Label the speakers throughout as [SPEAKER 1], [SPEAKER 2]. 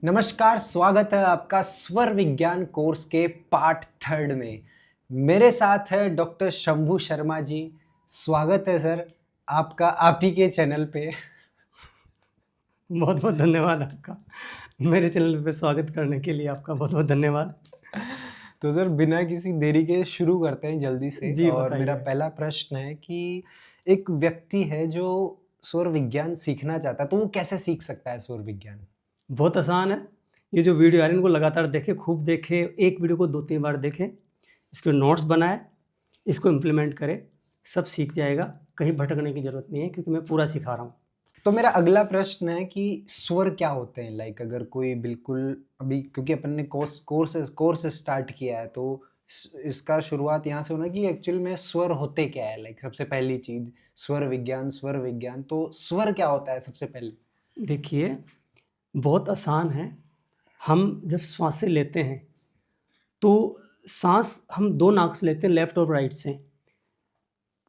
[SPEAKER 1] नमस्कार, स्वागत है आपका स्वर विज्ञान कोर्स के पार्ट 3 में। मेरे साथ है डॉक्टर शंभू शर्मा जी। स्वागत है सर आपका आप ही के चैनल पे।
[SPEAKER 2] बहुत बहुत धन्यवाद आपका। मेरे चैनल पे स्वागत करने के लिए आपका बहुत बहुत धन्यवाद।
[SPEAKER 1] तो सर बिना किसी देरी के शुरू करते हैं जल्दी से।
[SPEAKER 2] जी
[SPEAKER 1] और मेरा
[SPEAKER 2] बताइए।
[SPEAKER 1] पहला प्रश्न है कि एक व्यक्ति है जो स्वर विज्ञान सीखना चाहता है तो वो कैसे सीख सकता है स्वर विज्ञान?
[SPEAKER 2] बहुत आसान है। ये जो वीडियो आ रही है इनको लगातार देखें, खूब देखें, एक वीडियो को 2-3 बार देखें, इसके नोट्स बनाएं, इसको इम्प्लीमेंट करें, सब सीख जाएगा। कहीं भटकने की ज़रूरत नहीं है क्योंकि मैं पूरा सिखा रहा हूँ।
[SPEAKER 1] तो मेरा अगला प्रश्न है कि स्वर क्या होते हैं? लाइक अगर कोई बिल्कुल अभी, क्योंकि अपन ने कोर्स स्टार्ट किया है तो इसका शुरुआत यहाँ से होना कि एक्चुअल में स्वर होते क्या है। लाइक सबसे पहली चीज स्वर विज्ञान तो स्वर क्या होता है सबसे पहले?
[SPEAKER 2] देखिए, बहुत आसान है। हम जब सांसें लेते हैं तो सांस हम 2 नाक से लेते हैं, लेफ्ट और राइट से।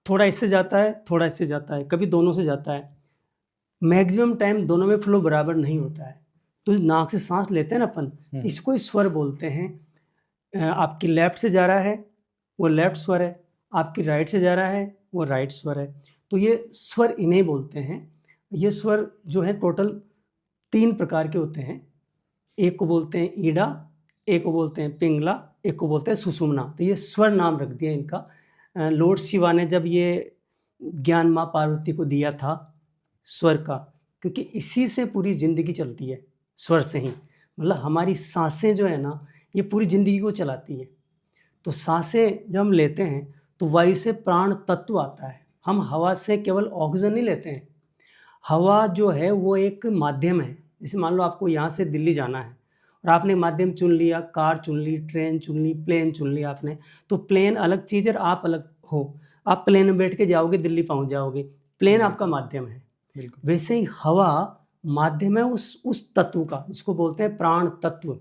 [SPEAKER 2] थोड़ा इससे जाता है, थोड़ा इससे जाता है, कभी दोनों से जाता है। मैक्सिमम टाइम दोनों में फ्लो बराबर नहीं होता है। तो नाक से सांस लेते हैं ना अपन, इसको ही स्वर बोलते हैं। आपकी लेफ्ट से जा रहा है वो लेफ्ट स्वर है, आपकी राइट से जा रहा है वो राइट स्वर है। तो ये स्वर इन्हें बोलते हैं। ये स्वर जो है टोटल 3 प्रकार के होते हैं। एक को बोलते हैं ईड़ा, एक को बोलते हैं पिंगला, एक को बोलते हैं सुषुम्ना। तो ये स्वर नाम रख दिया इनका। लॉर्ड शिवा ने जब ये ज्ञान माँ पार्वती को दिया था स्वर का, क्योंकि इसी से पूरी ज़िंदगी चलती है, स्वर से ही। मतलब हमारी सांसें जो है ना, ये पूरी ज़िंदगी को चलाती है। तो सांसें जब हम लेते हैं तो वायु से प्राण तत्व आता है। हम हवा से केवल ऑक्सीजन नहीं लेते हैं। हवा जो है वो एक माध्यम है। जैसे मान लो आपको यहाँ से दिल्ली जाना है और आपने माध्यम चुन लिया, कार चुन ली, ट्रेन चुन ली, प्लेन चुन लिया आपने। तो प्लेन अलग चीज़ है और आप अलग हो। आप प्लेन में बैठ के जाओगे, दिल्ली पहुँच जाओगे। प्लेन आपका माध्यम है। वैसे ही हवा माध्यम है उस तत्व का, इसको बोलते हैं प्राण तत्व,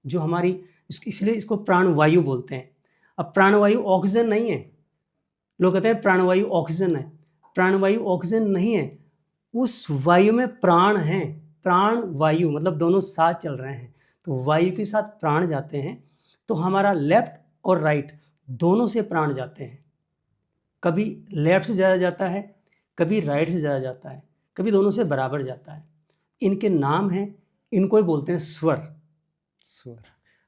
[SPEAKER 2] जो हमारी इसलिए इसको प्राणवायु बोलते हैं। अब प्राणवायु ऑक्सीजन नहीं है। लोग कहते हैं प्राणवायु ऑक्सीजन है। प्राणवायु ऑक्सीजन नहीं है, उस वायु में प्राण है। प्राण वायु मतलब दोनों साथ चल रहे हैं, तो वायु के साथ प्राण जाते हैं। तो हमारा लेफ्ट और राइट दोनों से प्राण जाते हैं। कभी लेफ्ट से ज़्यादा जाता है, कभी राइट से ज़्यादा जाता है, कभी दोनों से बराबर जाता है। इनके नाम हैं, इनको ही बोलते हैं स्वर।
[SPEAKER 1] स्वर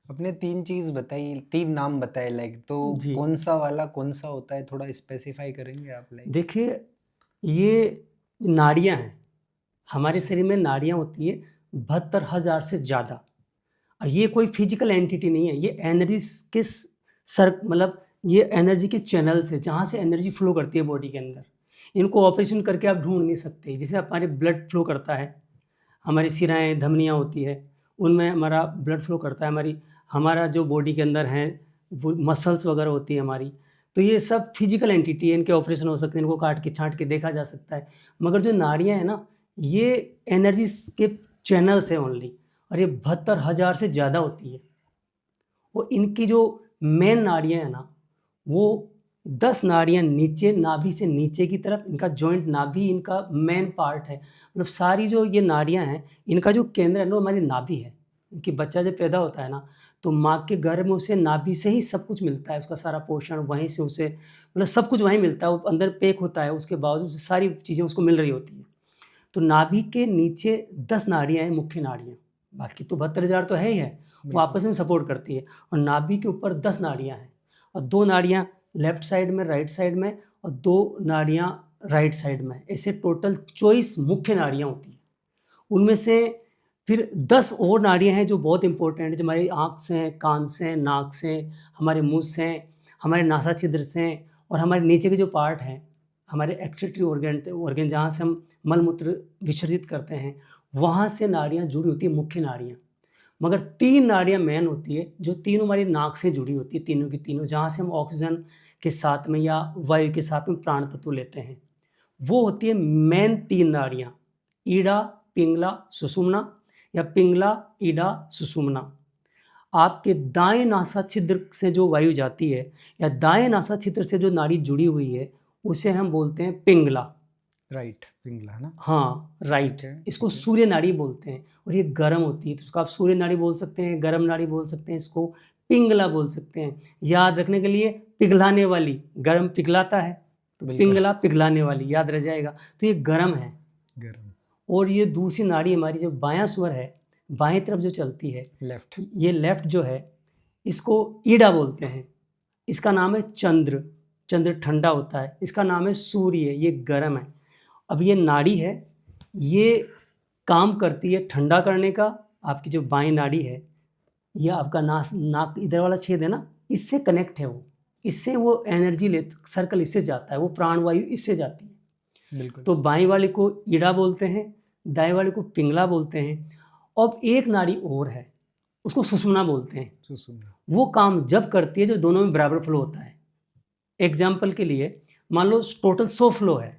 [SPEAKER 1] अपने 3 चीज बताई, 3 नाम बताए। लाइक तो
[SPEAKER 2] जी
[SPEAKER 1] कौन सा वाला कौन सा होता है, थोड़ा स्पेसिफाई करेंगे आप? लाइक
[SPEAKER 2] देखिए, ये नाड़ियाँ हैं। हमारे शरीर में नाड़ियाँ होती है 72,000 से ज़्यादा। और ये कोई फिजिकल एंटिटी नहीं है, ये एनर्जी के मतलब ये एनर्जी के चैनल्स है, जहाँ से एनर्जी फ्लो करती है बॉडी के अंदर। इनको ऑपरेशन करके आप ढूंढ नहीं सकते। जैसे हमारे ब्लड फ्लो करता है, हमारी शिराएँ धमनियाँ होती है, उनमें हमारा ब्लड फ्लो करता है। हमारा जो बॉडी के अंदर है वो मसल्स वगैरह होती है हमारी। तो ये सब फिजिकल एंटिटी है, इनके ऑपरेशन हो सकते हैं, इनको काट के छाँट के देखा जा सकता है। मगर जो नाड़ियाँ हैं ना, ये एनर्जी के चैनल्स हैं ओनली, और ये 72,000 से ज़्यादा होती है। और इनकी जो मेन नाड़ियाँ हैं ना, वो 10 नाड़ियाँ नीचे, नाभि से नीचे की तरफ, इनका जॉइंट नाभि इनका मेन पार्ट है। मतलब सारी जो ये नाड़ियाँ हैं, इनका जो केंद्र है ना, हमारी नाभि है। कि बच्चा जब पैदा होता है ना, तो माँ के गर्भ में उसे नाभि से ही सब कुछ मिलता है, उसका सारा पोषण वहीं से उसे, मतलब सब कुछ वहीं मिलता है। वो अंदर पैक होता है, उसके बावजूद सारी चीज़ें उसको मिल रही होती है। तो नाभि के नीचे 10 नाड़ियाँ हैं, मुख्य नाड़ियाँ। बाकी तो 72,000 तो है ही है, वो आपस में सपोर्ट करती है। और नाभि के ऊपर 10 नाड़ियाँ हैं, और 2 नाड़ियाँ लेफ्ट साइड में, राइट साइड में, और 2 नाड़ियाँ राइट साइड में। ऐसे टोटल 24 मुख्य नाड़ियाँ होती हैं। उनमें से फिर 10 और नाड़ियाँ हैं जो बहुत इंपॉर्टेंट है, जो हमारी आँख से हैं, कान से हैं, नाक से हैं, हमारे मुँह से हैं, हमारे नासा छिद्र से हैं, और हमारे नीचे के जो पार्ट हैं, हमारे एक्सक्रीटरी ऑर्गन जहाँ से हम मल मूत्र विसर्जित करते हैं, वहाँ से नाड़ियाँ जुड़ी होती है, मुख्य नाड़ियाँ। मगर 3 नाड़ियाँ मेन होती है, जो तीनों हमारी नाक से जुड़ी होती है, तीनों की तीनों, जहाँ से हम ऑक्सीजन के साथ में या वायु के साथ में प्राण तत्व लेते हैं। वो होती है मेन 3 नाड़ियाँ, ईड़ा, पिंगला, सुषुम्ना, या पिंगला, ईड़ा, सुषुम्ना। आपके दाएं नासा छिद्र से जो वायु जाती है, या दाएं नासा छिद्र से जो नाड़ी जुड़ी हुई है, उसे हम बोलते हैं पिंगला।
[SPEAKER 1] राइट, पिंगला ना।
[SPEAKER 2] हाँ, राइट।
[SPEAKER 1] ठीक है,
[SPEAKER 2] इसको
[SPEAKER 1] ठीक है।
[SPEAKER 2] सूर्य नाड़ी बोलते हैं और ये गर्म होती है, तो उसको आप सूर्य नाड़ी बोल सकते हैं, गर्म नाड़ी बोल सकते हैं, इसको पिंगला बोल सकते हैं। याद रखने के लिए पिघलाने वाली, गर्म पिघलाता है, तो
[SPEAKER 1] बिल्कुल।
[SPEAKER 2] पिंगला पिघलाने वाली याद रह जाएगा। तो ये गर्म है।
[SPEAKER 1] गर्म।
[SPEAKER 2] और ये दूसरी नाड़ी हमारी जो बायां स्वर है, बाएं तरफ जो चलती है,
[SPEAKER 1] लेफ्ट।
[SPEAKER 2] ये लेफ्ट जो है, इसको ईड़ा बोलते हैं। इसका नाम है चंद्र। चंद्र ठंडा होता है। इसका नाम है सूर्य, ये गर्म है। अब ये नाड़ी है, ये काम करती है ठंडा करने का। आपकी जो बाएं नाड़ी है, ये आपका नाक इधर वाला छेद है ना, इससे कनेक्ट है वो, इससे वो एनर्जी ले, सर्कल इससे जाता है, वो प्राणवायु इससे जाती है।
[SPEAKER 1] बिल्कुल।
[SPEAKER 2] तो बाएं वाले को ईड़ा बोलते हैं, दाएं वाले को पिंगला बोलते हैं। अब एक नाड़ी और है, उसको सुषुम्ना बोलते हैं।
[SPEAKER 1] सुषुम्ना।
[SPEAKER 2] वो काम जब करती है जब दोनों में बराबर फ्लो होता है। एग्जाम्पल के लिए मान लो टोटल 100 फ्लो है,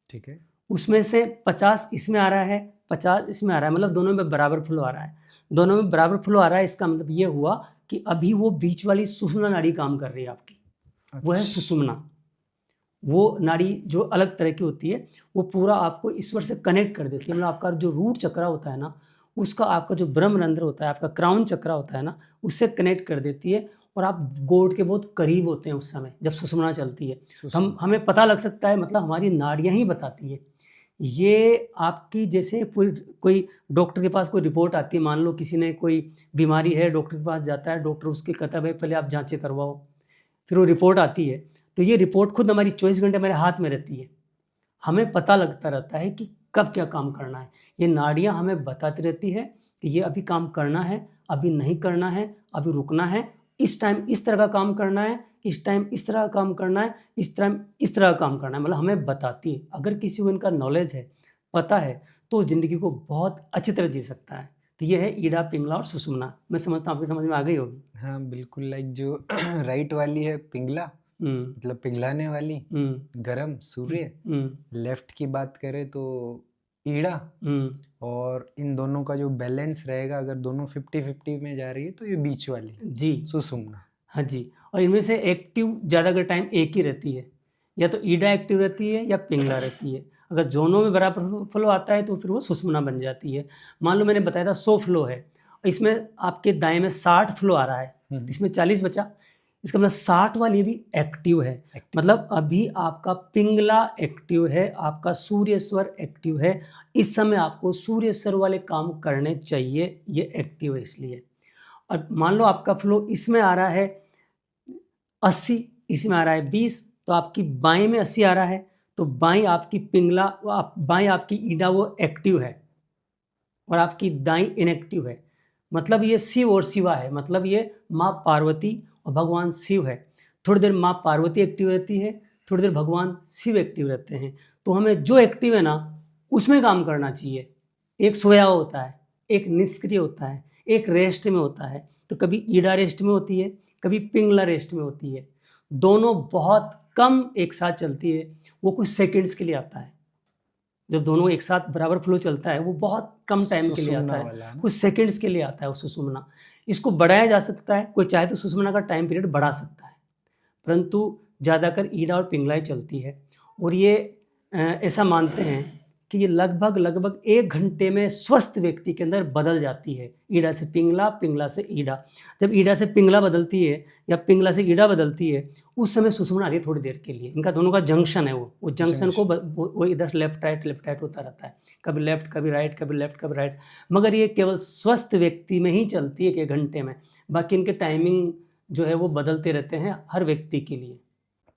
[SPEAKER 1] ठीक है।
[SPEAKER 2] उसमें से 50 इसमें आ रहा है, 50 इसमें आ रहा है, मतलब दोनों में बराबर फ्लो आ रहा है। दोनों में बराबर फ्लो आ रहा है, इसका मतलब ये हुआ कि अभी वो बीच वाली सुषुम्ना नाड़ी काम कर रही है आपकी। वो है सुषुम्ना। वो नाड़ी जो अलग तरह की होती है, वो पूरा आपको ईश्वर से कनेक्ट कर देती है। मतलब आपका जो रूट चक्र होता है ना, उसका आपका जो ब्रह्मरंध्र होता है, आपका क्राउन चक्र होता है ना, उससे कनेक्ट कर देती है। और आप गॉड के बहुत करीब होते हैं उस समय जब सुषुम्ना चलती है। तो हमें पता लग सकता है, मतलब हमारी नाड़ियाँ ही बताती है। ये आपकी जैसे पूरी कोई डॉक्टर के पास कोई रिपोर्ट आती है, मान लो किसी ने कोई बीमारी है, डॉक्टर के पास जाता है, डॉक्टर उसके कहता है भाई पहले आप जांचें करवाओ, फिर वो रिपोर्ट आती है। तो ये रिपोर्ट खुद हमारी 24 घंटे मेरे हाथ में रहती है। हमें पता लगता रहता है कि कब क्या काम करना है। ये नाड़ियाँ हमें बताती रहती है कि ये अभी काम करना है, अभी नहीं करना है, अभी रुकना है, इस टाइम इस तरह का काम करना है, इस टाइम इस तरह का काम करना है, इस टाइम इस तरह का काम करना है। मतलब हमें बताती है। अगर किसी को इनका नॉलेज है, पता है, तो ज़िंदगी को बहुत अच्छी तरह जी सकता है। तो ये है ईड़ा, पिंगला और सुषुम्ना। मैं समझता हूँ आपकी समझ में आ गई होगी।
[SPEAKER 1] हाँ बिल्कुल, लाइक जो राइट वाली है पिंगला, मतलब पिघलाने वाली, गरम सूर्य। लेफ्ट की बात करें तो ईड़ा। और इन दोनों का जो बैलेंस रहेगा, अगर दोनों 50-50 में जा रही है, तो ये बीच वाली
[SPEAKER 2] जी
[SPEAKER 1] सुषुम्ना।
[SPEAKER 2] हाँ जी। और इनमें से एक्टिव ज़्यादातर टाइम एक ही रहती है, या तो ईड़ा एक्टिव रहती है या पिंगला रहती है। अगर दोनों में बराबर फ्लो आता है तो फिर वो सुषुम्ना बन जाती है। मान लो मैंने बताया था 100 फ्लो है, इसमें आपके दाएं में 60 फ्लो आ रहा है, इसमें 40 बचा। इसका मतलब 60 वाली भी एक्टिव है। मतलब अभी आपका पिंगला एक्टिव है, आपका सूर्य स्वर एक्टिव है। इस समय आपको सूर्य स्वर वाले काम करने चाहिए, ये एक्टिव है इसलिए। और मान लो आपका फ्लो इसमें आ रहा है 80, इसमें आ रहा है 20, तो आपकी बाएं में 80 आ रहा है, तो बाएं आपकी पिंगला, बाएं आपकी ईड़ा वो एक्टिव है और आपकी दाईं इनएक्टिव है। मतलब ये शिव और शिवा है, मतलब ये माँ पार्वती और भगवान शिव है। थोड़ी देर माँ पार्वती एक्टिव रहती है, थोड़ी देर भगवान शिव एक्टिव रहते हैं। तो हमें जो एक्टिव है ना, उसमें काम करना चाहिए। एक सोया होता है, एक निष्क्रिय होता है, एक रेस्ट में होता है। तो कभी ईड़ा रेस्ट में होती है, कभी पिंगला रेस्ट में होती है। दोनों बहुत कम एक साथ चलती है, वो कुछ सेकंड्स के लिए आता है। जब दोनों एक साथ बराबर फ्लो चलता है, वो बहुत कम टाइम के लिए आता है, कुछ सेकंड्स के लिए आता है वो सुषुम्ना। इसको बढ़ाया जा सकता है, कोई चाहे तो सुषुम्ना का टाइम पीरियड बढ़ा सकता है, परंतु ज़्यादातर ईड़ा और पिंगला ही चलती है। और ये ऐसा मानते हैं कि ये लगभग 1 घंटे में स्वस्थ व्यक्ति के अंदर बदल जाती है। ईड़ा से पिंगला, पिंगला से ईड़ा। जब ईड़ा से पिंगला बदलती है या पिंगला से ईड़ा बदलती है, उस समय सुषुम्ना आती है थोड़ी देर के लिए। इनका दोनों का जंक्शन है, वो जंक्शन को वो इधर लेफ्ट राइट होता रहता है, कभी लेफ्ट कभी राइट, कभी लेफ्ट कभी राइट। मगर ये केवल स्वस्थ व्यक्ति में ही चलती है 1 घंटे में। बाकी इनके टाइमिंग जो है वो बदलते रहते हैं हर व्यक्ति के लिए।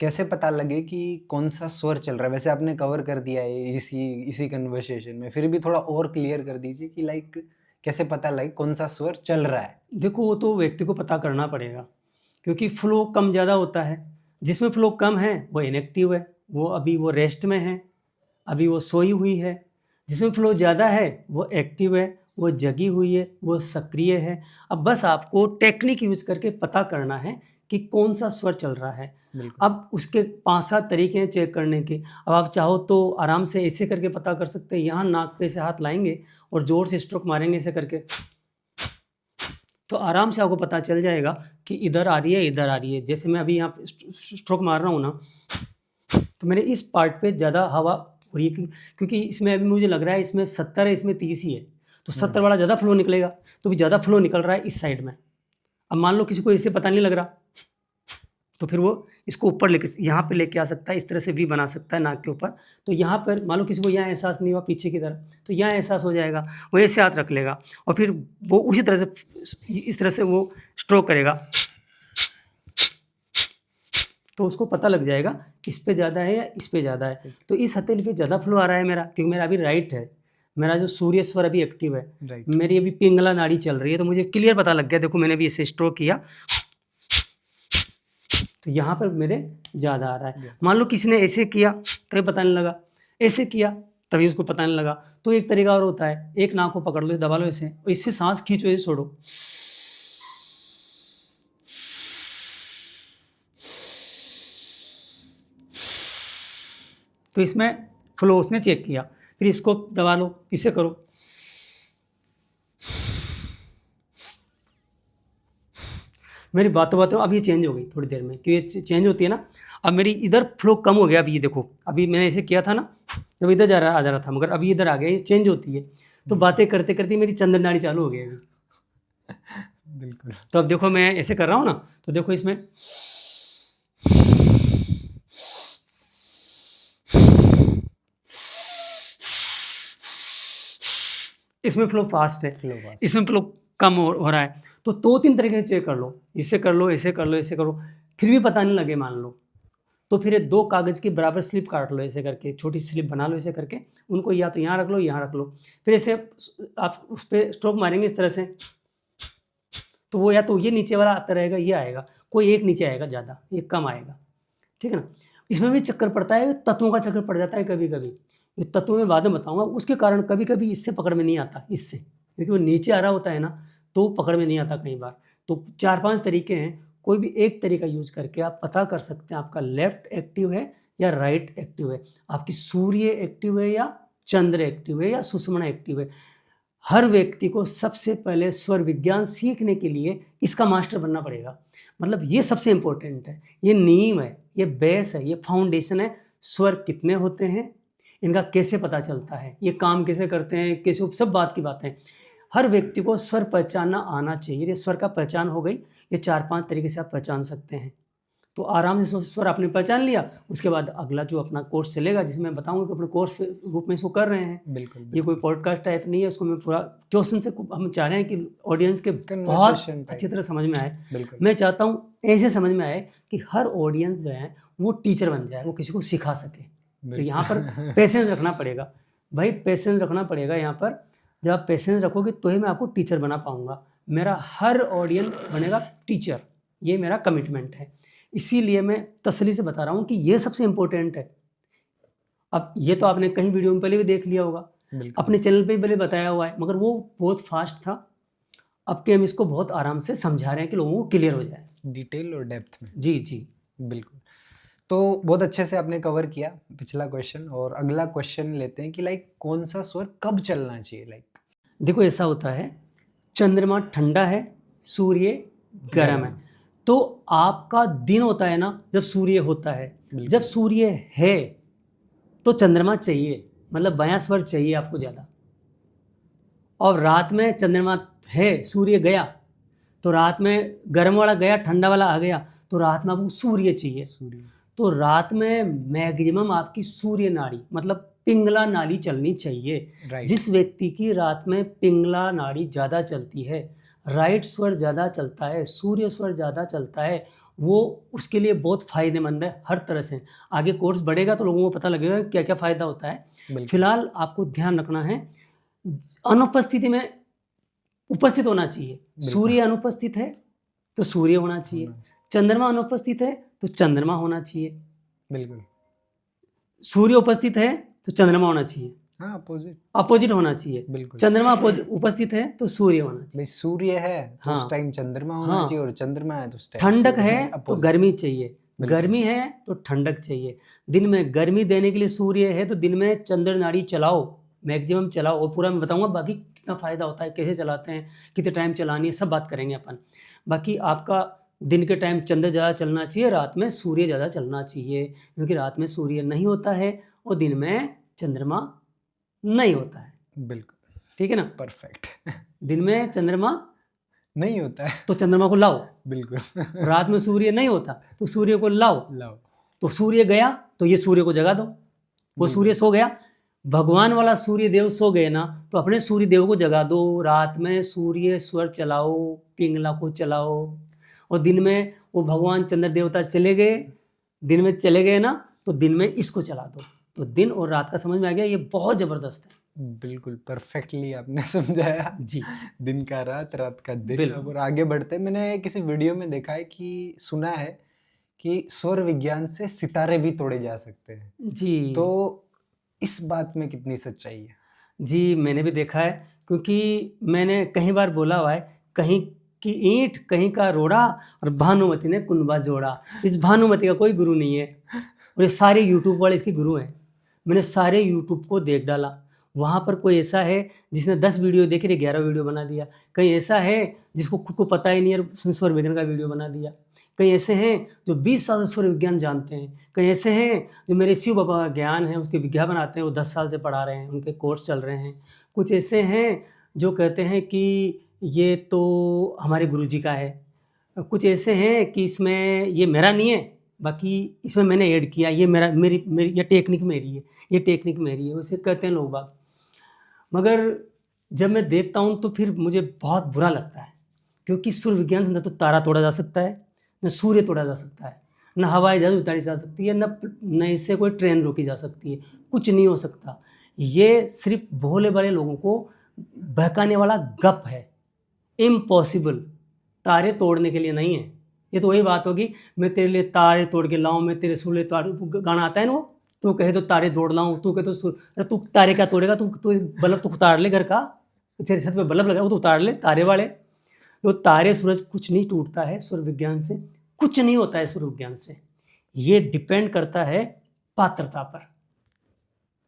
[SPEAKER 1] कैसे पता लगे कि कौन सा स्वर चल रहा है? वैसे आपने कवर कर दिया है इसी कन्वर्सेशन में, फिर भी थोड़ा और क्लियर कर दीजिए कि लाइक कैसे पता लगे कौन सा स्वर चल रहा है?
[SPEAKER 2] देखो, वो तो व्यक्ति को पता करना पड़ेगा, क्योंकि फ्लो कम ज़्यादा होता है। जिसमें फ्लो कम है वो इनएक्टिव है, वो अभी वो रेस्ट में है, अभी वो सोई हुई है। जिसमें फ्लो ज़्यादा है वो एक्टिव है, वो जगी हुई है, वो सक्रिय है। अब बस आपको टेक्निक यूज करके पता करना है कि कौन सा स्वर चल रहा है। अब उसके 5-7 तरीके हैं चेक करने के। अब आप चाहो तो आराम से ऐसे करके पता कर सकते हैं। यहाँ नाक पे से हाथ लाएंगे और ज़ोर से स्ट्रोक मारेंगे ऐसे करके, तो आराम से आपको पता चल जाएगा कि इधर आ रही है, इधर आ रही है। जैसे मैं अभी यहाँ पे स्ट्रोक मार रहा हूँ ना, तो मेरे इस पार्ट पे ज़्यादा हवा और ये क्योंकि इसमें अभी मुझे लग रहा है इसमें 70 है, इसमें 30 ही है, तो 70 वाला ज़्यादा फ्लो निकलेगा, तो भी ज़्यादा फ्लो निकल रहा है इस साइड में। अब मान लो किसी को इससे पता नहीं लग रहा, तो फिर वो इसको ऊपर लेके यहाँ पे लेके आ सकता है, इस तरह से वी बना सकता है नाक के ऊपर। तो यहाँ पर मान लो किसी को यहाँ एहसास नहीं हुआ पीछे की तरफ, तो यहाँ एहसास हो जाएगा, वो ऐसे हाथ रख लेगा और फिर वो उसी तरह से इस तरह से वो स्ट्रोक करेगा, तो उसको पता लग जाएगा इस पे ज़्यादा है या इस पे ज़्यादा है। तो इस हथेली पे ज़्यादा फ्लो आ रहा है मेरा, क्योंकि मेरा अभी राइट है, मेरा जो सूर्य स्वर अभी एक्टिव है, मेरी अभी पिंगला नाड़ी चल रही है, तो मुझे क्लियर पता लग गया। देखो मैंने भी इसे स्ट्रोक किया, तो यहाँ पर मेरे ज़्यादा आ रहा है। मान लो किसी ने ऐसे किया तभी पता नहीं लगा, ऐसे किया तभी उसको पता नहीं लगा। तो एक तरीका और होता है, एक नाक को पकड़ लो, दबा लो ऐसे, और इससे सांस खींचो, ऐसे छोड़ो, तो इसमें फ्लो उसने चेक किया। फिर इसको दबा लो, इसे करो, मेरी बातों अब ये चेंज हो गई थोड़ी देर में, क्योंकि ये चेंज होती है ना। अब मेरी इधर फ्लो कम हो गया, अभी ये देखो, अभी मैंने ऐसे किया था ना, जब इधर आ जा रहा था, मगर अभी इधर आ गया, ये चेंज होती है। तो बातें करते करते मेरी चंद्र नाड़ी चालू हो गई अभी।
[SPEAKER 1] बिल्कुल।
[SPEAKER 2] तो अब देखो मैं ऐसे कर रहा हूँ ना, तो देखो इसमें फ्लो फास्ट है, इसमें फ्लो कम हो रहा है। तो 2-3 तरीके से चेक कर लो, इसे कर लो, ऐसे कर लो, ऐसे करो, फिर भी पता नहीं लगे मान लो, तो फिर ये 2 कागज़ की बराबर स्लिप काट लो, ऐसे करके छोटी स्लिप बना लो, ऐसे करके उनको या तो यहाँ रख लो, यहाँ रख लो। फिर ऐसे आप उस पर स्ट्रोक मारेंगे इस तरह से, तो वो या तो ये नीचे वाला आता रहेगा, ये आएगा, कोई एक नीचे आएगा ज़्यादा, एक कम आएगा, ठीक है ना। इसमें भी चक्कर पड़ता है, तत्वों का चक्कर पड़ जाता है कभी कभी, ये तत्वों में बाद में बताऊँगा। उसके कारण कभी कभी इससे पकड़ में नहीं आता, इससे, क्योंकि वो नीचे आ रहा होता है ना, तो पकड़ में नहीं आता कई बार। तो 4-5 तरीके हैं, कोई भी एक तरीका यूज करके आप पता कर सकते हैं आपका लेफ्ट एक्टिव है या राइट एक्टिव है, आपकी सूर्य एक्टिव है या चंद्र एक्टिव है या सुषुम्ना एक्टिव है। हर व्यक्ति को सबसे पहले स्वर विज्ञान सीखने के लिए इसका मास्टर बनना पड़ेगा। मतलब ये सबसे इम्पोर्टेंट है, ये नींव है, ये बेस है, ये फाउंडेशन है। स्वर कितने होते हैं, इनका कैसे पता चलता है, ये काम कैसे करते हैं, कैसे, सब बात की बातें। हर व्यक्ति को स्वर पहचानना आना चाहिए। ये स्वर का पहचान हो गई, ये 4-5 तरीके से आप पहचान सकते हैं। तो आराम से स्वर आपने पहचान लिया, उसके बाद अगला जो अपना कोर्स चलेगा, जिसमें मैं बताऊंगा कि अपने कोर्स के रूप में इसको कर रहे हैं।
[SPEAKER 1] बिल्कुल।
[SPEAKER 2] ये कोई पॉडकास्ट टाइप नहीं है, उसको मैं पूरा क्वेश्चन से हम चाह रहे हैं कि ऑडियंस के बहुत अच्छी तरह समझ में आए। मैं चाहता हूँ ऐसे समझ में आए कि हर ऑडियंस जो है वो टीचर बन जाए, वो किसी को सिखा सके। तो यहाँ पर पेशेंस रखना पड़ेगा भाई, पेशेंस रखना पड़ेगा यहाँ पर। जब आप पेशेंस रखोगे तो ही मैं आपको टीचर बना पाऊंगा। मेरा हर ऑडियंस बनेगा टीचर, ये मेरा कमिटमेंट है। इसीलिए मैं तसल्ली से बता रहा हूँ कि ये सबसे इम्पोर्टेंट है। अब ये तो आपने कहीं वीडियो में पहले भी देख लिया होगा, अपने चैनल पे भी पहले बताया हुआ है, मगर वो बहुत फास्ट था। अब के हम इसको बहुत आराम से समझा रहे हैं कि लोगों को क्लियर हो जाए,
[SPEAKER 1] डिटेल और डेप्थ में।
[SPEAKER 2] जी जी
[SPEAKER 1] बिल्कुल। तो बहुत अच्छे से आपने कवर किया पिछला क्वेश्चन, और अगला क्वेश्चन लेते हैं कि लाइक कौन सा स्वर कब चलना चाहिए। लाइक
[SPEAKER 2] देखो ऐसा होता है, चंद्रमा ठंडा है, सूर्य गर्म है, तो आपका दिन होता है ना जब सूर्य होता है। जब सूर्य है तो चंद्रमा चाहिए, मतलब बायां स्वर चाहिए आपको ज़्यादा। और रात में चंद्रमा है, सूर्य गया, तो रात में गर्म वाला गया, ठंडा वाला आ गया, तो रात में आपको सूर्य चाहिए। तो रात में मैक्सिमम आपकी सूर्य नाड़ी, मतलब पिंगला नाड़ी चलनी चाहिए। जिस व्यक्ति की रात में पिंगला नाड़ी ज़्यादा चलती है, राइट स्वर ज़्यादा चलता है, सूर्य स्वर ज़्यादा चलता है, वो उसके लिए बहुत फ़ायदेमंद है हर तरह से। आगे कोर्स बढ़ेगा तो लोगों को पता लगेगा क्या क्या फ़ायदा होता है। फिलहाल आपको ध्यान रखना है, अनुपस्थिति में उपस्थित होना चाहिए। सूर्य अनुपस्थित है तो सूर्य होना चाहिए, चंद्रमा अनुपस्थित है तो चंद्रमा होना चाहिए।
[SPEAKER 1] बिल्कुल।
[SPEAKER 2] सूर्य उपस्थित है तो चंद्रमा होना चाहिए,
[SPEAKER 1] हाँ,
[SPEAKER 2] अपोजिट होना चाहिए।
[SPEAKER 1] बिल्कुल।
[SPEAKER 2] चंद्रमा उपस्थित है तो सूर्य होना चाहिए।
[SPEAKER 1] भाई सूर्य है तो उस टाइम चंद्रमा होना चाहिए, और चंद्रमा है तो उस टाइम
[SPEAKER 2] ठंडक है तो गर्मी चाहिए, गर्मी है तो ठंडक चाहिए। दिन में गर्मी देने के लिए सूर्य है तो दिन में चंद्र नाड़ी चलाओ, मैक्सिमम चलाओ। और पूरा मैं बताऊंगा बाकी कितना फ़ायदा होता है, कैसे चलाते हैं, कितने टाइम चलानी है, सब बात करेंगे अपन। बाकी आपका दिन के टाइम चंद्र ज़्यादा चलना चाहिए, रात में सूर्य ज़्यादा चलना चाहिए, क्योंकि रात में सूर्य नहीं होता है और दिन में चंद्रमा नहीं होता है,
[SPEAKER 1] बिल्कुल
[SPEAKER 2] ठीक है ना।
[SPEAKER 1] परफेक्ट।
[SPEAKER 2] दिन में चंद्रमा
[SPEAKER 1] नहीं होता है,
[SPEAKER 2] तो चंद्रमा को लाओ,
[SPEAKER 1] बिल्कुल।
[SPEAKER 2] रात में सूर्य नहीं होता तो सूर्य को लाओ,
[SPEAKER 1] लाओ,
[SPEAKER 2] तो सूर्य गया तो ये सूर्य को जगा दो, वो
[SPEAKER 1] बिल्कुल।
[SPEAKER 2] सूर्य सो गया, भगवान वाला सूर्य देव सो गए ना, तो अपने सूर्य देव को जगा दो, रात में सूर्य स्वर चलाओ, पिंगला को चलाओ, और दिन में वो भगवान चंद्र देवता चले गए, दिन में चले गए ना, तो दिन में इसको चला दो, तो दिन और रात का समझ में आ गया। ये बहुत जबरदस्त है।
[SPEAKER 1] बिल्कुल परफेक्टली आपने समझाया।
[SPEAKER 2] जी
[SPEAKER 1] दिन का रात, रात का दिन।
[SPEAKER 2] बिल्कुल।
[SPEAKER 1] अब और आगे बढ़ते हैं, मैंने किसी वीडियो में देखा है कि सुना है कि स्वर विज्ञान से सितारे भी तोड़े जा सकते हैं,
[SPEAKER 2] जी
[SPEAKER 1] तो इस बात में कितनी सच्चाई है?
[SPEAKER 2] जी मैंने भी देखा है, क्योंकि मैंने कई बार बोला हुआ है, कहीं की ईंट कहीं का रोड़ा और भानुमति ने कुनबा जोड़ा। इस भानुमति का कोई गुरु नहीं है, और ये सारे यूट्यूब वाले इसके गुरु हैं। मैंने सारे यूट्यूब को देख डाला, वहाँ पर कोई ऐसा है जिसने 10 वीडियो देखे 11 वीडियो बना दिया, कहीं ऐसा है जिसको खुद को पता ही नहीं है उसने स्वर विज्ञान का वीडियो बना दिया, कहीं ऐसे हैं जो 20 साल से स्वर विज्ञान जानते हैं, कहीं ऐसे हैं जो मेरे शिव बाबा का ज्ञान है उसके विज्ञापन आते हैं, वो 10 साल से पढ़ा रहे हैं, उनके कोर्स चल रहे हैं। कुछ ऐसे हैं जो कहते हैं कि ये तो हमारे गुरुजी का है, कुछ ऐसे हैं कि इसमें ये मेरा नहीं है, बाकी इसमें मैंने ऐड किया, ये मेरी ये टेक्निक मेरी है, ये टेक्निक मेरी है, वैसे कहते हैं लोग बाग। मगर जब मैं देखता हूँ तो फिर मुझे बहुत बुरा लगता है, क्योंकि स्वर विज्ञान से न तो तारा तोड़ा जा सकता है, न सूर्य तोड़ा जा सकता है, न हवाई जहाज उतारी जा सकती है, न इससे कोई ट्रेन रोकी जा सकती है, कुछ नहीं हो सकता। ये सिर्फ भोले भाले लोगों को बहकाने वाला गप है, इम्पॉसिबल। तारे तोड़ने के लिए नहीं है। ये तो वही बात होगी, मैं तेरे लिए तारे तोड़ के लाऊं, मैं तेरे सूर्य तारे, गाना आता है ना वो, तू कहे तो तारे तोड़ लाऊं, तू कहे तो अरे तू तारे क्या तोड़ेगा, तू बल्ब तो उतार ले घर का, तेरे छत पे बल्ब लगा वो तो उतार ले, तारे वाले। तो तारे सूरज कुछ नहीं टूटता है स्वर विज्ञान से, कुछ नहीं होता है स्वर विज्ञान से। ये डिपेंड करता है पात्रता पर,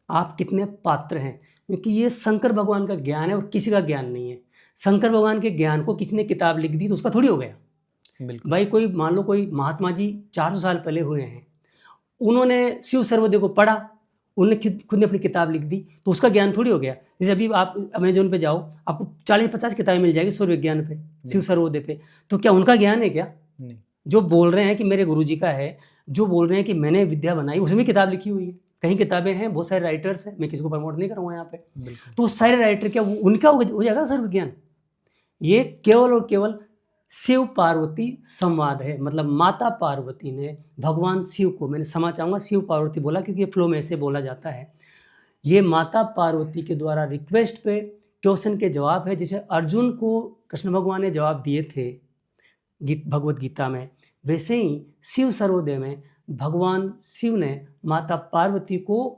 [SPEAKER 2] आप कितने पात्र हैं, क्योंकि ये शंकर भगवान का ज्ञान है और किसी का ज्ञान नहीं है। शंकर भगवान के ज्ञान को किसी ने किताब लिख दी तो उसका थोड़ी हो गया।
[SPEAKER 1] बिल्कुल।
[SPEAKER 2] भाई कोई मान लो कोई महात्मा जी 400 साल पहले हुए हैं, उन्होंने शिव सर्वोदय को पढ़ा, उन्होंने खुद ने अपनी किताब लिख दी, तो उसका ज्ञान थोड़ी हो गया। जैसे अभी आप अमेजोन पे जाओ, आपको 40-50 किताबें मिल जाएगी स्वर विज्ञान पे, शिव सर्वोदय पे, तो क्या उनका ज्ञान है क्या?
[SPEAKER 1] नहीं। जो
[SPEAKER 2] बोल रहे हैं कि मेरे गुरुजी का है, जो बोल रहे हैं कि मैंने विद्या बनाई, उसमें भी किताब लिखी हुई है, कहीं किताबें हैं, बहुत सारे राइटर्स हैं, मैं किसी को प्रमोट नहीं करूँगा यहाँ पे। तो सारे राइटर क्या उनका हो जाएगा स्वर विज्ञान? ये केवल और केवल शिव पार्वती संवाद है, मतलब माता पार्वती ने भगवान शिव को, मैंने क्षमा चाहूँगा शिव पार्वती बोला क्योंकि ये फ्लो में से बोला जाता है, ये माता पार्वती के द्वारा रिक्वेस्ट पे क्वेश्चन के जवाब है, जिसे अर्जुन को कृष्ण भगवान ने जवाब दिए थे भगवत गीता में, वैसे ही शिव सर्वोदय में भगवान शिव ने माता पार्वती को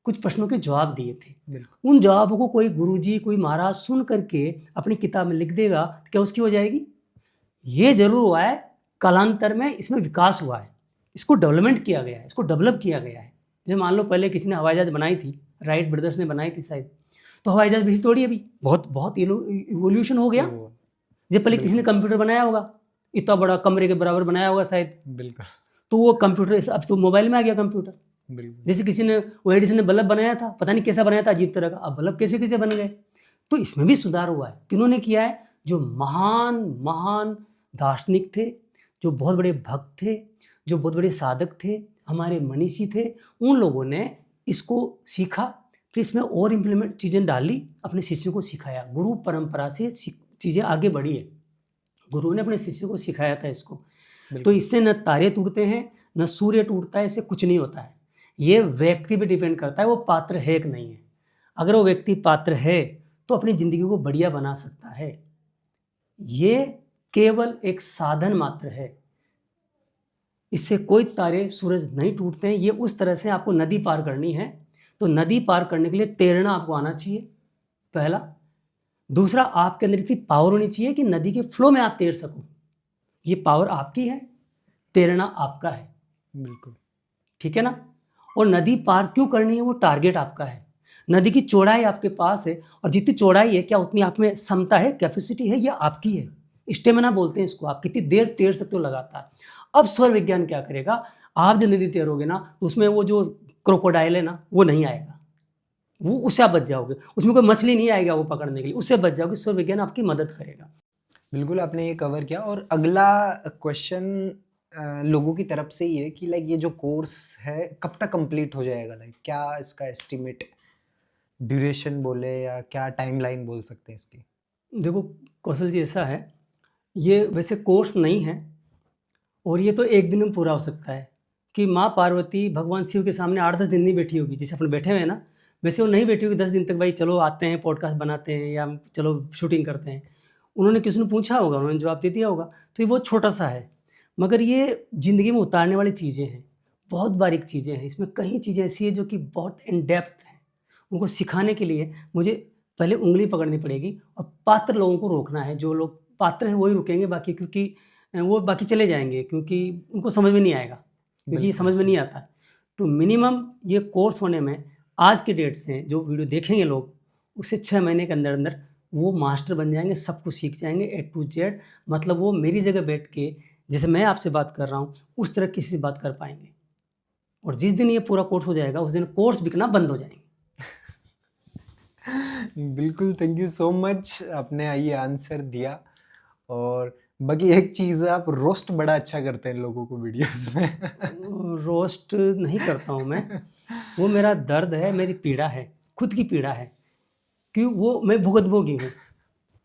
[SPEAKER 2] कुछ प्रश्नों के जवाब दिए थे। उन जवाबों को कोई गुरुजी, कोई महाराज सुन करके अपनी किताब में लिख देगा तो क्या उसकी हो जाएगी? ये जरूर हुआ है, कालांतर में इसमें विकास हुआ है, इसको डेवलपमेंट किया गया है, इसको डेवलप किया गया है। जैसे मान लो पहले किसी ने हवाई जहाज बनाई थी, राइट ब्रदर्स ने बनाई थी शायद, तो हवाई जहाज भी थोड़ी अभी बहुत इवोल्यूशन हो गया। जब पहले किसी ने कंप्यूटर बनाया होगा, इतना बड़ा कमरे के बराबर बनाया होगा शायद, बिल्कुल, तो वो कंप्यूटर अब तो मोबाइल में आ गया कंप्यूटर। जैसे किसी ने, वो एडिसन ने बल्ब बनाया था, पता नहीं कैसा बनाया था, अजीब तरह का, अब बल्ब कैसे कैसे बन गए। तो इसमें भी सुधार हुआ है। किन्होंने किया है? जो महान महान दार्शनिक थे, जो बहुत बड़े भक्त थे, जो बहुत बड़े साधक थे, हमारे मनीषी थे, उन लोगों ने इसको सीखा, फिर इसमें और इम्प्लीमेंट चीज़ें डाली, अपने शिष्यों को सिखाया। गुरु परंपरा से चीज़ें आगे बढ़ी है, गुरु ने अपने शिष्यों को सिखाया था इसको। तो इससे न तारे टूटते हैं, न सूर्य टूटता है, इससे कुछ नहीं होता है। ये व्यक्ति पे डिपेंड करता है वो पात्र है कि नहीं है। अगर वो व्यक्ति पात्र है तो अपनी ज़िंदगी को बढ़िया बना सकता है। ये केवल एक साधन मात्र है, इससे कोई तारे सूरज नहीं टूटते हैं। ये उस तरह से आपको नदी पार करनी है, तो नदी पार करने के लिए तैरना आपको आना चाहिए, पहला। दूसरा, आपके अंदर इतनी पावर होनी चाहिए कि नदी के फ्लो में आप तैर सको। ये पावर आपकी है, तैरना आपका है, बिल्कुल, ठीक है ना। और नदी पार क्यों करनी है, वो टारगेट आपका है। नदी की चौड़ाई आपके पास है, और जितनी चौड़ाई है क्या उतनी आप में क्षमता है, कैपेसिटी है, ये आपकी है। स्टेमिना बोलते हैं इसको, आप कितनी देर तैर सकते हो लगातार। अब स्वर विज्ञान क्या करेगा, आप जब नदी तैरोगे ना तो उसमें वो जो क्रोकोडाइल है ना वो नहीं आएगा, वो उससे आप बच जाओगे, उसमें कोई मछली नहीं आएगा वो पकड़ने के लिए, उससे बच जाओगे, स्वर विज्ञान आपकी मदद करेगा।
[SPEAKER 1] बिल्कुल आपने ये कवर किया। और अगला क्वेश्चन लोगों की तरफ से ही है कि लाइक ये जो कोर्स है कब तक कंप्लीट हो जाएगा, लाइक क्या इसका एस्टिमेट ड्यूरेशन बोले या क्या टाइमलाइन बोल सकते हैं इसकी?
[SPEAKER 2] देखो कौशल जी, ऐसा है, ये वैसे कोर्स नहीं है और ये तो एक दिन में पूरा हो सकता है कि माँ पार्वती भगवान शिव के सामने 8-10 दिन नहीं बैठी होगी, जैसे अपन बैठे हुए हैं ना, वैसे वो नहीं बैठी होगी 10 दिन तक, भाई चलो आते हैं पॉडकास्ट बनाते हैं या चलो शूटिंग करते हैं। उन्होंने किसी ने पूछा होगा, उन्होंने जवाब दे दिया होगा। तो ये बहुत छोटा सा है, मगर ये ज़िंदगी में उतारने वाली चीज़ें हैं, बहुत बारीक चीज़ें हैं। इसमें कई चीज़ें ऐसी हैं जो कि बहुत इन डेप्थ हैं। उनको सिखाने के लिए मुझे पहले उँगली पकड़नी पड़ेगी और पात्र लोगों को रोकना है। जो लोग पात्र हैं वही रुकेंगे, बाकी क्योंकि वो बाकी चले जाएँगे, क्योंकि उनको समझ में नहीं आएगा, क्योंकि ये
[SPEAKER 1] बिल्कुल।
[SPEAKER 2] समझ में नहीं आता है। तो मिनिमम ये कोर्स होने में आज के डेट से जो वीडियो देखेंगे लोग, उससे 6 महीने के अंदर-अंदर वो मास्टर बन जाएँगे, सब कुछ सीख जाएँगे ए टू जेड। मतलब वो मेरी जगह बैठ के जैसे मैं आपसे बात कर रहा हूँ, उस तरह किसी से बात कर पाएँगे। और जिस दिन ये पूरा कोर्स हो जाएगा, उस दिन कोर्स बिकना बंद हो जाएँगे।
[SPEAKER 1] बिल्कुल, थैंक यू सो मच, आपने ये आंसर दिया। और बाकी एक चीज़ है, आप रोस्ट बड़ा अच्छा करते हैं लोगों को वीडियोस में।
[SPEAKER 2] रोस्ट नहीं करता हूँ मैं, वो मेरा दर्द है, मेरी पीड़ा है, खुद की पीड़ा है कि वो मैं भुगत-भोगी हूँ।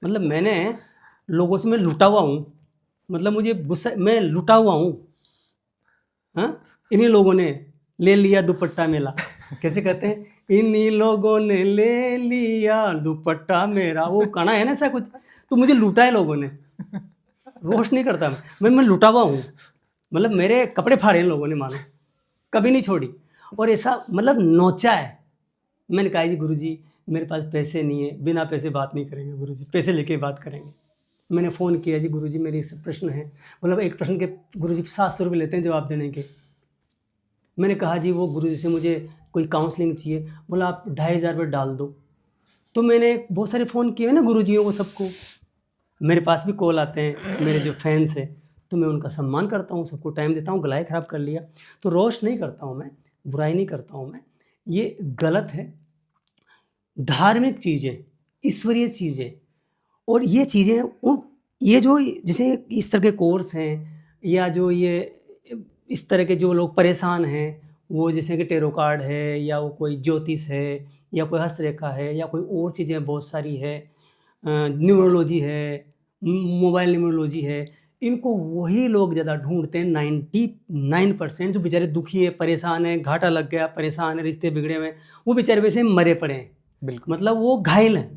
[SPEAKER 2] मतलब मैंने लोगों से मैं लूटा हुआ हूँ, मतलब मुझे गुस्सा, मैं लूटा हुआ हूँ। हाँ? इन्हीं लोगों ने ले लिया दुपट्टा मेला, कैसे कहते हैं? इन्हीं लोगों ने ले लिया दुपट्टा मेरा, वो गाना है ना ऐसा कुछ, तो मुझे लूटा है लोगों ने। रोस्ट नहीं करता मैं लूटा हुआ हूँ, मतलब मेरे कपड़े फाड़े हैं लोगों ने मानो, कभी नहीं छोड़ी। और ऐसा मतलब नोचा है। मैंने कहा जी गुरुजी मेरे पास पैसे नहीं है, बिना पैसे बात नहीं करेंगे गुरुजी, पैसे लेके बात करेंगे। मैंने फ़ोन किया, जी गुरुजी मेरे इस प्रश्न है, मतलब एक प्रश्न के गुरुजी 700 रुपये लेते हैं जवाब देने के। मैंने कहा जी वो गुरुजी से मुझे कोई काउंसलिंग चाहिए, बोला आप 2500 रुपये डाल दो। तो मैंने बहुत सारे फ़ोन किए ना गुरुजियों को, सबको। मेरे पास भी कॉल आते हैं मेरे जो फैंस हैं, तो मैं उनका सम्मान करता हूँ, सबको टाइम देता हूँ। गला ही ख़राब कर लिया तो रोस्ट नहीं करता हूँ मैं, बुराई नहीं करता हूँ मैं, ये गलत है। धार्मिक चीज़ें, ईश्वरीय चीज़ें और ये चीज़ें ये जो जैसे इस तरह के कोर्स हैं, या जो ये इस तरह के जो लोग परेशान हैं, वो जैसे कि टैरो कार्ड है, या वो कोई ज्योतिष है, या कोई हस्तरेखा है, या कोई और चीज़ें बहुत सारी है, न्यूरोलॉजी है, मोबाइल न्यूरोलॉजी है, इनको वही लोग ज़्यादा ढूँढते हैं 99% जो बेचारे दुखी है, परेशान है, घाटा लग गया, परेशान है, रिश्ते बिगड़े हुए हैं, वो बेचारे वैसे मरे पड़े हैं।
[SPEAKER 1] बिल्कुल।
[SPEAKER 2] मतलब वो घायल हैं,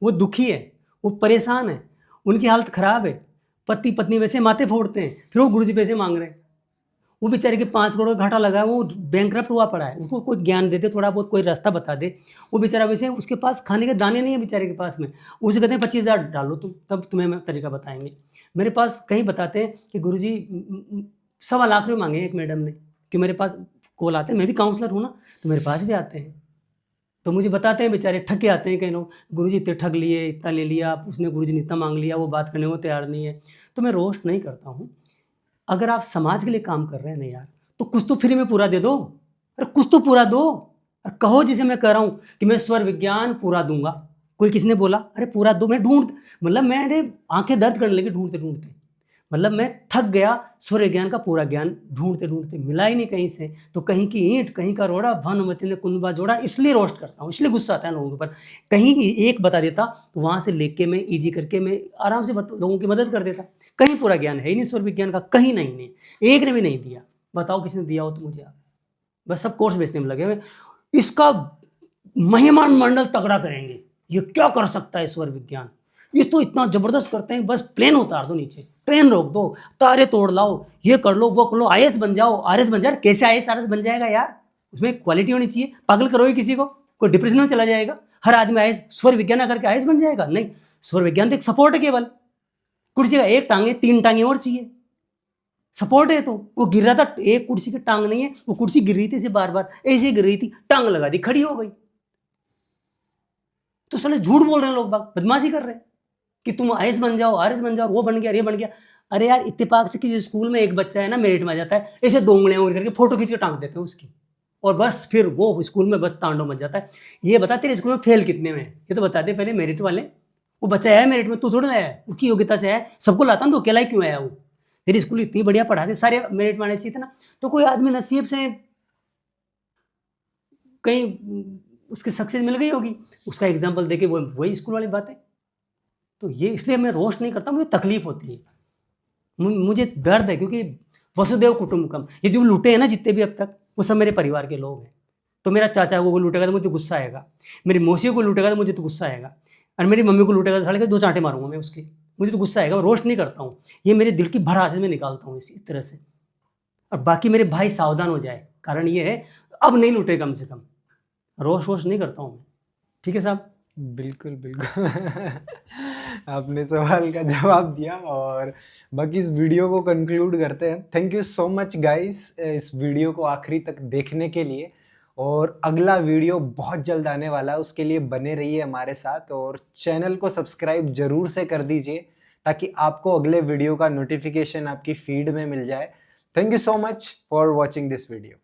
[SPEAKER 2] वो दुखी है, वो परेशान है, उनकी हालत ख़राब है, पति पत्नी वैसे माथे फोड़ते हैं, फिर वो गुरुजी पैसे मांग रहे हैं। वो बेचारे के 5 करोड़ का घाटा लगा है, वो बैंकरप्ट हुआ पड़ा है, उसको कोई ज्ञान दे दे, थोड़ा बहुत कोई रास्ता बता दे। वो बेचारा वैसे उसके पास खाने के दाने नहीं है बेचारे के पास में, उसे कहते हैं 25,000 डालो तुम, तब तुम्हें हम तरीका बताएंगे। मेरे पास कहीं बताते हैं कि गुरुजी 1.25 लाख रुपये मांगे एक मैडम ने, कि मेरे पास कॉल आते हैं, मैं भी काउंसलर हूँ ना, तो मेरे पास भी आते हैं, तो मुझे बताते हैं बेचारे ठग के आते हैं कई लोग, गुरुजी इतने ठग लिए, इतना ले लिया, उसने गुरुजी ने इतना मांग लिया, वो बात करने को तैयार नहीं है। तो मैं रोस्ट नहीं करता हूँ। अगर आप समाज के लिए काम कर रहे हैं ना यार, तो कुछ तो फ्री में पूरा दे दो, अरे कुछ तो पूरा दो। और कहो जैसे मैं कह रहा हूँ कि मैं स्वर विज्ञान पूरा दूंगा, कोई किसी ने बोला अरे पूरा दो, मैं ढूंढ, मतलब मैंने आंखें दर्द करने लगी ढूंढते ढूंढते, मतलब मैं थक गया स्वर विज्ञान का पूरा ज्ञान ढूंढते ढूंढते, मिला ही नहीं कहीं से। तो कहीं की ईंट कहीं का रोड़ा, भानुमति ने कुंभा जोड़ा, इसलिए रोस्ट करता हूँ, इसलिए गुस्सा आता है लोगों के ऊपर। कहीं की एक बता देता तो वहाँ से लेके मैं ईजी करके मैं आराम से लोगों की मदद कर देता। कहीं पूरा ज्ञान है ही नहीं स्वर विज्ञान का, कहीं नहीं, एक ने भी नहीं दिया। बताओ किसने दिया हो तो मुझे आप, बस सब कोर्स बेचने में लगे हुए। इसका महिमान मंडल तगड़ा करेंगे, ये क्या कर सकता है स्वर विज्ञान, ये तो इतना जबरदस्त करते हैं, बस प्लेन उतार दो नीचे, ट्रेन रोक दो, तारे तोड़ लाओ, ये कर लो वो कर लो, आईएएस बन जाओ, आरएस बन जाए। कैसे आईएएस आरएस बन जाएगा यार, उसमें क्वालिटी होनी चाहिए। पागल करोगे किसी को, कोई डिप्रेशन में चला जाएगा। हर आदमी आईएएस स्वर विज्ञान करके आईएएस बन जाएगा? नहीं, स्वर विज्ञान तो एक सपोर्ट है केवल, कुर्सी का एक टांग है, 3 टांगे और चाहिए, सपोर्ट है। तो वो गिर रहा था, एक कुर्सी की टांग नहीं है, वो कुर्सी गिर रही थी, बार बार ऐसे गिर रही थी, टांग लगा दी, खड़ी हो गई। तो साले झूठ बोल रहे हैं लोग, बाग बदमाशी कर रहे हैं कि तुम आईएएस बन जाओ, आरएस बन जाओ, वो बन गया, ये बन गया। अरे यार इत्तेफाक से किसी स्कूल में एक बच्चा है ना मेरिट में आ जाता है, ऐसे 2 उंगलियां करके फोटो खींच के टांग देते हैं उसकी, और बस फिर वो स्कूल में बस तांडव मच जाता है। ये बता तेरे स्कूल में फेल कितने में है? ये तो बता दे पहले मेरिट वाले। वो बच्चा आया मेरिट में, तू थोड़ा आया है, उसकी योग्यता से आया, सबको लाता हूँ, तो अकेला ही क्यों आया वो? तेरी स्कूल इतनी बढ़िया पढ़ाते, सारे मेरिट में आने चाहिए था ना। तो कोई आदमी नसीब से कहीं उसकी सक्सेस मिल गई होगी, उसका एग्जाम्पल देके वो वही स्कूल वाली बात है। तो ये इसलिए मैं रोस्ट नहीं करता, मुझे तकलीफ होती है, मुझे दर्द है, क्योंकि वसुदेव कुटुंबकम, ये जो लूटे हैं ना जितने भी अब तक, वो सब मेरे परिवार के लोग हैं। तो मेरा चाचा को लूटेगा तो मुझे गुस्सा आएगा, मेरी मौसियों को लूटेगा तो मुझे तो गुस्सा आएगा, और मेरी मम्मी को लूटेगा तो साले के 2 चांटे मारूंगा मैं उसकी, मुझे तो गुस्सा आएगा। रोस्ट नहीं करता हूँ, ये मेरे दिल की भड़ास में निकालता हूँ इस तरह से। और बाकी मेरे भाई सावधान हो जाए, कारण ये है अब नहीं लूटे, कम से कम रोस्ट वोस्ट नहीं करता हूँ मैं। ठीक है साहब?
[SPEAKER 1] बिल्कुल, बिल्कुल। आपने सवाल का जवाब दिया और बाकी इस वीडियो को कंक्लूड करते हैं। Thank you so much guys इस वीडियो को आखिरी तक देखने के लिए, और अगला वीडियो बहुत जल्द आने वाला है, उसके लिए बने रहिए हमारे साथ और चैनल को सब्सक्राइब ज़रूर से कर दीजिए ताकि आपको अगले वीडियो का नोटिफिकेशन आपकी फीड में मिल जाए। Thank you so much for watching this video.